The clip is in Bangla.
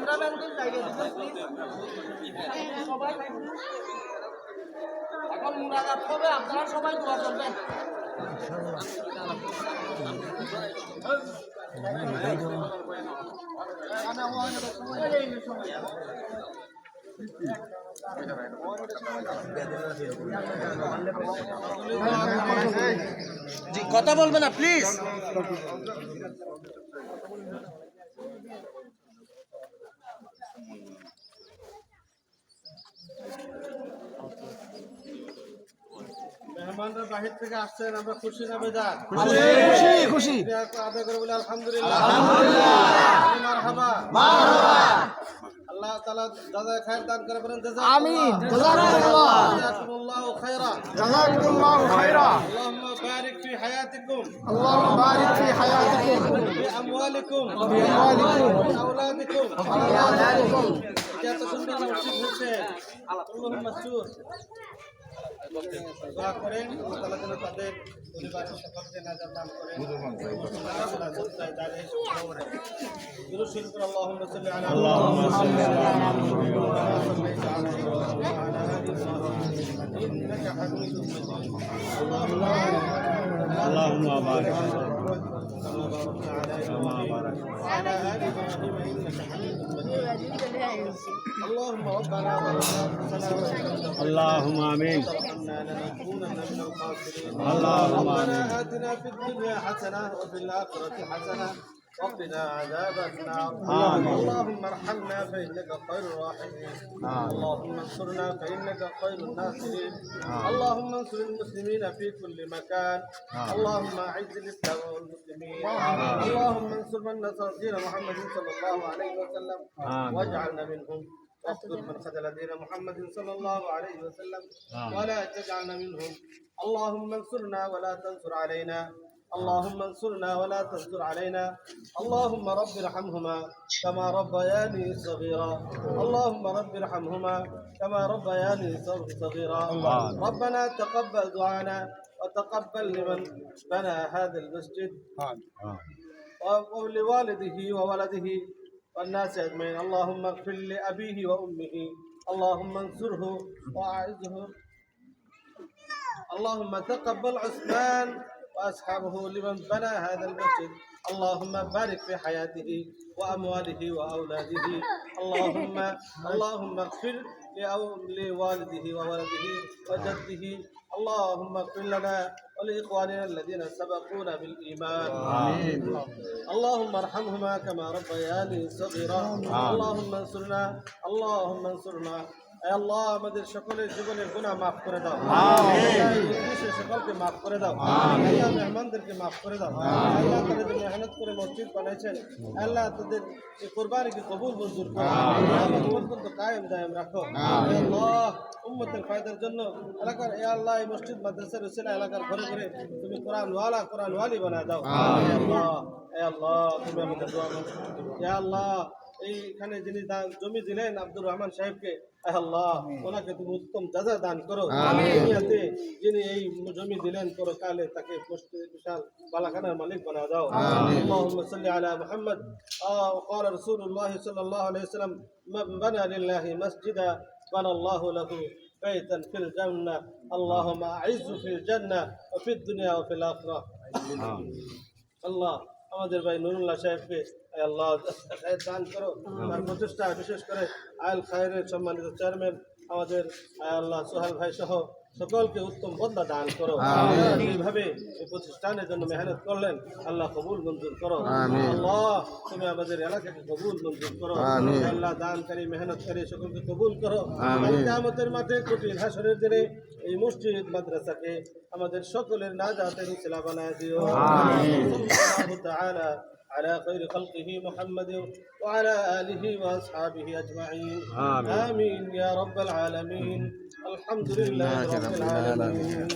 ক্যামেরাম্যানদের জায়গা দিবেন সবাই। এখন মুনাজাত হবে, আপনারা সবাই দোয়া করবেন। জি, কথা বলবে না প্লিজ। মেহমানরা বাহির থেকে আসছেন, আমরা খুশি না বেজার? খুশি খুশি আদায় করে বলি আলহামদুলিল্লাহ। মারহাবা মারহাবা। আল্লাহ তাআলা জাযায়ে খায়ের দান করে বলেন আমিন। জাযাকুমুল্লাহু খায়রা জাযাকুমুল্লাহু খায়রা। আল্লাহুম্মা বারিক ফি হায়াতিকুম আল্লাহুম্মা বারিক ফি হায়াতিকুম ওয়া আমওয়ালিকুম ওয়া আমওয়ালিকুম ওয়া আওলাদিকুম ওয়া আওলাদিকুম। যত সুন্দর মসজিদ হয়েছে আল্লাহুম্মা মাসুর দোয়া করেন আল্লাহ তাআলা যেন তাদের পরিবারের সকলকে নাজাত দান করেন। দুরূদ শরীফ পড়ুন। আল্লাহুম্মা সাল্লি আলা আল্লাহুম্মা সাল্লি আলা মুহাম্মাদ ওয়া আলা আলি মুহাম্মাদ ইন্নাকা হামিদুম মাজিদ। আল্লাহুম্মা বারিক وعلى آل إبراهيم إنك حميد مجيد. اللهم ربنا ظلمنا اللهم آمين لنكونن من الخاسرين. اللهم ربنا آتنا في الدنيا حسنة وفي الآخرة حسنة وقنا عذاب النار. اللهم ارحمنا فإنك خير الراحمين. اللهم انصرنا فإنك خير الناصرين. اللهم انصر المسلمين في كل مكان. اللهم أعز الإسلام والمسلمين. اللهم انصر من نصر دين محمد صلى الله عليه وسلم واجعلنا منهم. واقتل من خذل دين محمد صلى الله عليه وسلم ولا تجعلنا منهم. اللهم انصرنا ولا تنصر علينا. اللهم انصرنا ولا تنصر علينا. اللهم رب ارحمهما كما ربياني صغيرا. اللهم رب ارحمهما كما ربياني صغيرا. ربنا تقبل دعانا وتقبل لمن بنى هذا المسجد ولوالده وولده والناس اجمعين. اللهم اغفر لابيه وامه. اللهم انصره واعزه. اللهم تقبل عثمان وأصحابه لمن بنى هذا المسجد. اللهم بارك في حياته وأمواله وأولاده. اللهم اغفر لوالده وولده وجده. اللهم اغفر لنا ولإخواننا الذين سبقونا بالإيمان. آمين. اللهم ارحمهما كما ربياني صغيرا. اللهم انصرنا. اللهم انصرنا. আল্লাহ আমাদের সকলের জীবনের গুনাহ মাফ করে দাও। আমিন। সকলকে মাফ করে দাও। আল্লাহ মেহমানদেরকে মাফ করে দাও। আল্লাহ তারা যে মেহনত করে মসজিদ বানাইছেন, আল্লাহ তাদের এই কুরবানিকে কবুল মঞ্জুর করো। আমাদের পর্যন্ত কায়েম দায়েম রাখো। আল্লাহ উম্মতের ফায়দার জন্য এলাকার আল্লাহ এই মসজিদ মাদ্রাসার উসিলা এলাকার ঘরে ঘরে তুমি কোরআনওয়ালি বানায় দাও। আল্লাহ তুমি আমাদের দোয়া করো। আল্লাহ এইখানে যিনি জমি দিলেন আব্দুর রহমান সাহেবকে, আল্লাহ ওনাকে তুমি উত্তম জাযা দান করো। দুনিয়াতে যিনি এই জমি দিলেন পরকালে তাকে বিশাল বালাখানার মালিক বানাও দাও। আল্লাহুম্মা সাল্লি আলা মুহাম্মদ। قال رسول الله صلى الله عليه وسلم من بنى لله مسجدا بنى الله له بيتا في الجنة. اللهم أعز في الجنة وفي الدنيا وفي الآخرة. আল্লাহ আমাদের ভাই নুরুল্লাহ সাহেবকে আল্লাহ খায়ের দান করো। তার প্রচেষ্টা বিশেষ করে আল খায়েরের সম্মানিত চেয়ারম্যান আমাদের আল্লাহ সোহেল ভাই সহ সকলকে উত্তম বদলা দান করো। এইভাবে এই প্রতিষ্ঠানের জন্য মেহনত করলেন, আল্লাহ কবুল মঞ্জুর করো। আল্লাহ তুমি আমাদের এলাকাকে কবুল মঞ্জুর করো। আল্লাহ দানকারী মেহনতকারী সকলকে কবুল করো। কিয়ামতের মাঠে কঠিন হাসরের দিনে এই মসজিদ মাদ্রাসাকে আমাদের সকলের নাজাতের উসিলা বানায় দিও। সাল্লাল্লাহু তাআলা على خير خلقه محمد وعلى آله وأصحابه أجمعين. آمين يا رب العالمين. الحمد لله رب العالمين.